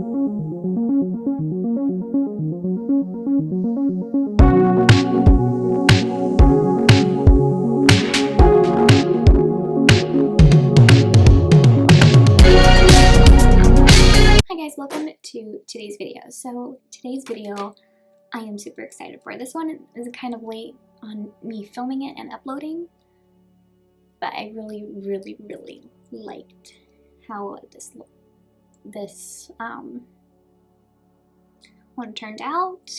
Hi guys, welcome to today's video. So today's video I am super excited for. This one is kind of late on me filming it and uploading, but I really liked how this one turned out.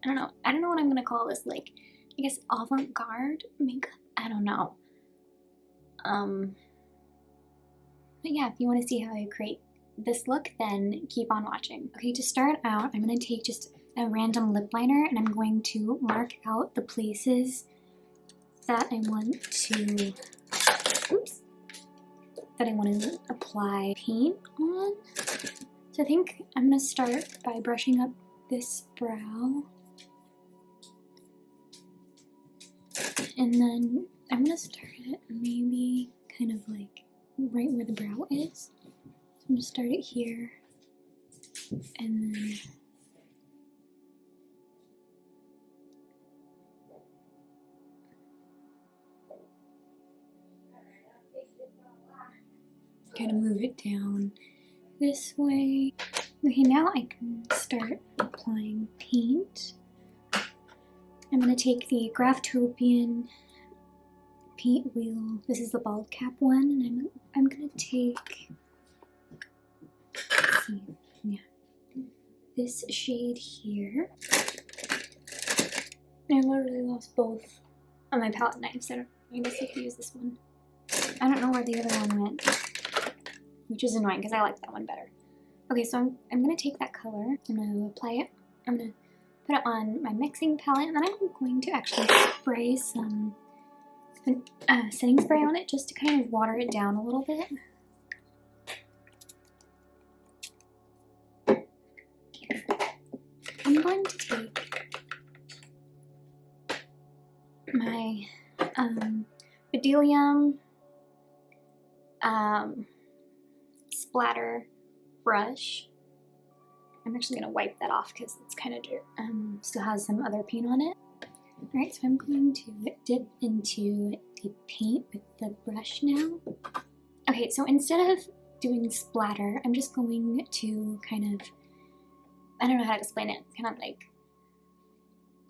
I don't know what I'm gonna call this, like I guess avant-garde makeup. I don't know. But yeah, if you want to see how I create this look, then keep on watching. Okay, to start out, I'm going to take just a random lip liner and I'm going to mark out the places that I want to, apply paint on. So I think I'm going to start by brushing up this brow. And then I'm going to start it maybe kind of like right where the brow is. I'm going to start it here, and then kind of move it down this way. Okay, now I can start applying paint. I'm going to take the Graftobian paint wheel. This is the bald cap one, and I'm going to take, let's see, yeah, this shade here. I literally lost both on my palette knives. I guess I could use this one. I don't know where the other one went, which is annoying because I like that one better. Okay, so I'm going to take that color, I'm going to apply it, I'm going to put it on my mixing palette, and then I'm going to actually spray some setting spray on it just to kind of water it down a little bit. I'm going to take my Maybelline splatter brush. I'm actually going to wipe that off because it's kind of dirt, still has some other paint on it. Alright, so I'm going to dip into the paint with the brush now. Okay, so instead of doing splatter, I'm just going to kind of, I don't know how to explain it, kind of like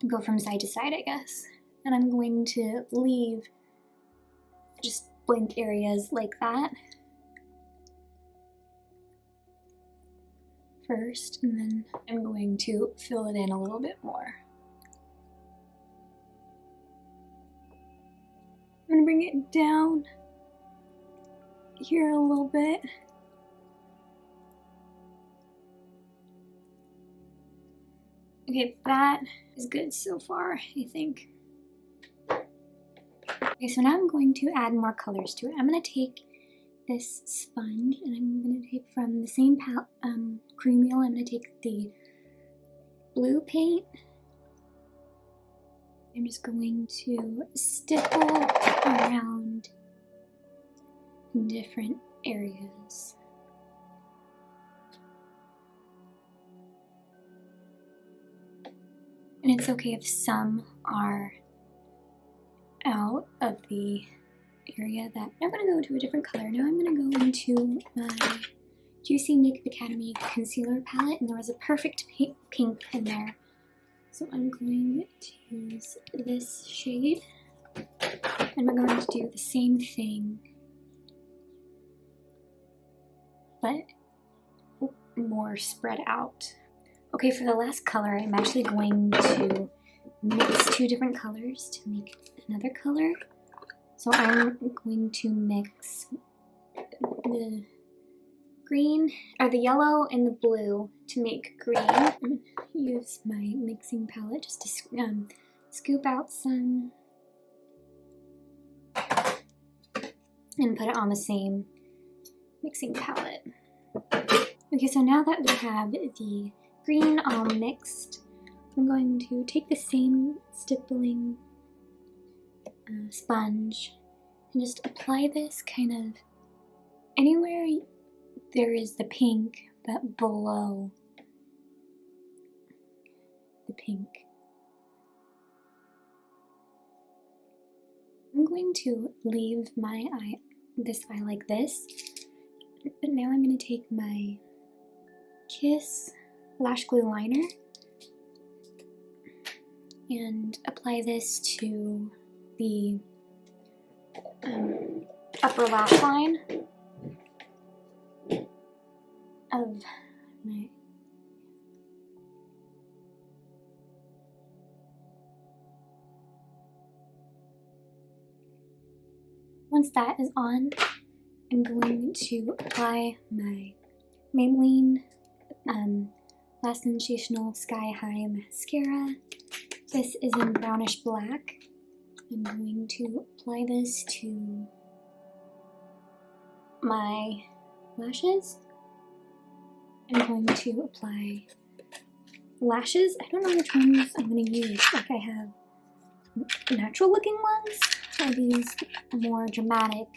go from side to side, I guess. And I'm going to leave just blank areas like that first, and then I'm going to fill it in a little bit more. I'm going to bring it down here a little bit. Okay, that is good so far, I think. Okay, so now I'm going to add more colors to it. I'm going to take this sponge, and I'm going to take from the same cream wheel, I'm going to take the blue paint. I'm just going to stipple around different areas. And it's okay if some are out of the area that I'm going to go to a different color. Now I'm going to go into my Juicy Makeup Academy concealer palette, and there was a perfect pink in there. So I'm going to use this shade, and I'm going to do the same thing, but more spread out. Okay, for the last color, I'm actually going to mix two different colors to make another color. So I'm going to mix the green, or the yellow and the blue to make green. I'm going to use my mixing palette just to scoop out some and put it on the same mixing palette. Okay, so now that we have the green all mixed, I'm going to take the same stippling sponge and just apply this kind of anywhere there is the pink, but below the pink. I'm going to leave my eye, this eye like this, but now I'm going to take my Kiss lash glue liner and apply this to the upper lash line of my Once that is on, I'm going to apply my Maybelline Sensational Sky High Mascara. This is in Brownish Black. I'm going to apply this to my lashes. I'm going to apply lashes. I don't know which ones I'm going to use. Like, I have natural looking ones, or these more dramatic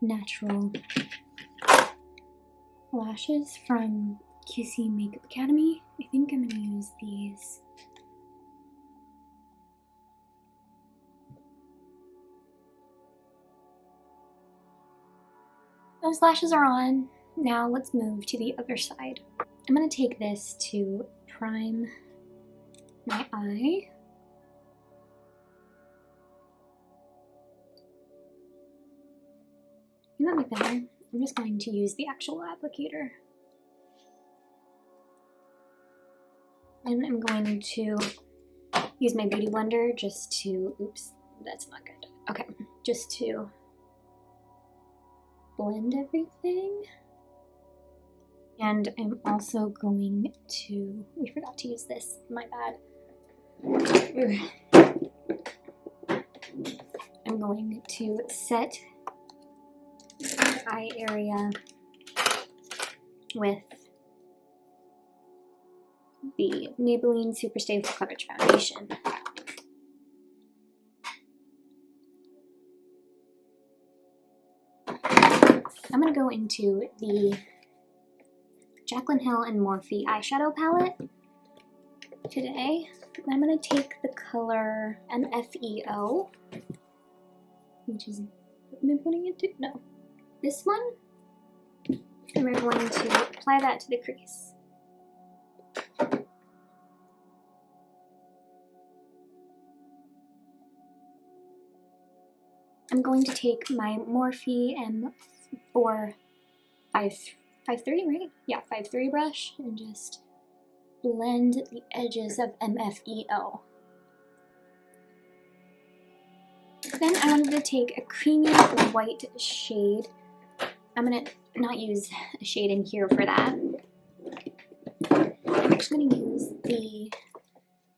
natural lashes from QC Makeup Academy. I think I'm going to use these. Those lashes are on. Now let's move to the other side. I'm going to take this to prime my eye. You know what might be better? I'm just going to use the actual applicator. And I'm going to use my beauty blender just to, oops, that's not good. Okay, just to blend everything. And I'm also going to, we forgot to use this, my bad. I'm going to set the eye area with the Maybelline Superstay Full Coverage Foundation. I'm going to go into the Jaclyn and Morphe eyeshadow palette today. I'm going to take the color MFEO, which is, am I putting it to? No. This one. And we're going to apply that to the crease. I'm going to take my Morphe M4 5.3, right? Yeah, 5.3 brush and just blend the edges of MFEO. Then I wanted to take a creamy white shade. I'm going to not use a shade in here for that. I'm actually going to use the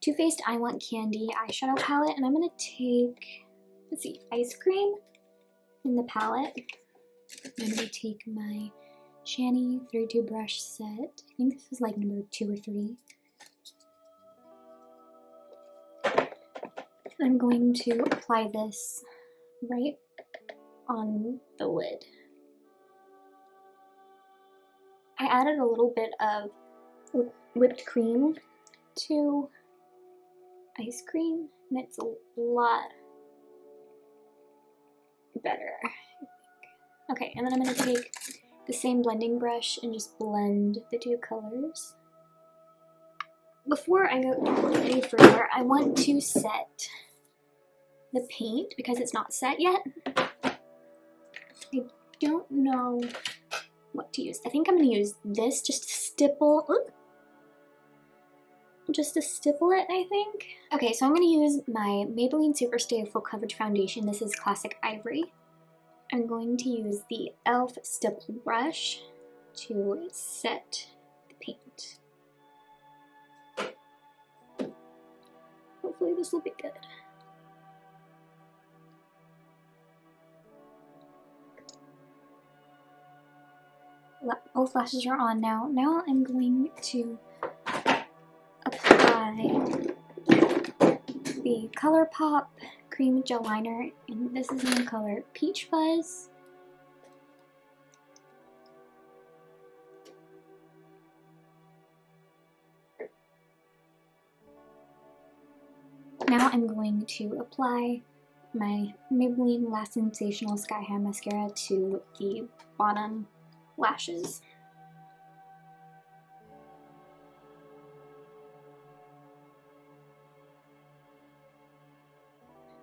Too Faced I Want Kandee eyeshadow palette, and I'm going to take, let's see, Ice Cream in the palette. I'm going to take my Shani 32 brush set. I think this is like number 2 or 3. I'm going to apply this right on the lid. I added a little bit of whipped cream to Ice Cream, and it's a lot better, I think. Okay, and then I'm going to take the same blending brush and just blend the two colors. Before I go any further, I want to set the paint because it's not set yet. I don't know what to use. I think I'm going to use this just to stipple. Just to stipple it, I think. Okay, so I'm going to use my Maybelline Superstay Full Coverage Foundation. This is Classic Ivory. I'm going to use the e.l.f. stipple brush to set the paint. Hopefully this will be good. Both lashes are on now. Now I'm going to apply the ColourPop Cream Gel Liner, and this is in the color Peach Fuzz. Now I'm going to apply my Maybelline Lash Sensational Sky High Mascara to the bottom lashes.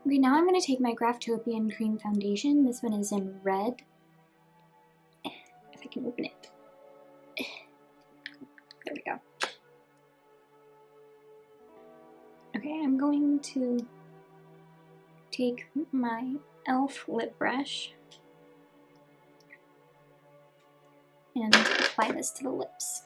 Okay, now I'm going to take my Graftobian Cream Foundation. This one is in red. If I can open it. There we go. Okay, I'm going to take my e.l.f. lip brush and apply this to the lips.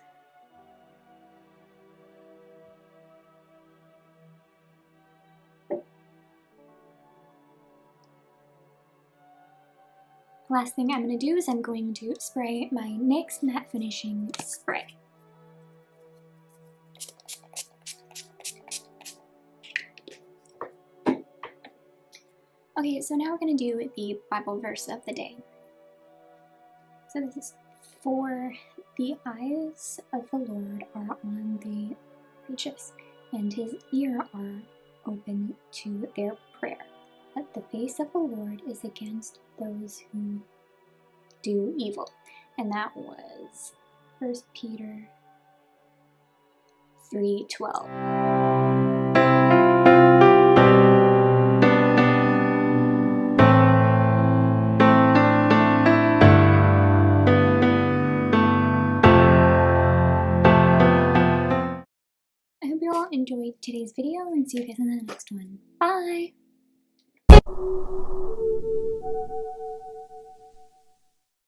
Last thing I'm going to do is I'm going to spray my NYX Matte Finishing Spray. Okay, so now we're going to do the Bible verse of the day. So this is, "For the eyes of the Lord are on the righteous, and his ears are open to their prayer. But the face of the Lord is against those who do evil." And that was 1 Peter 3:12. I hope you all enjoyed today's video and see you guys in the next one. Bye!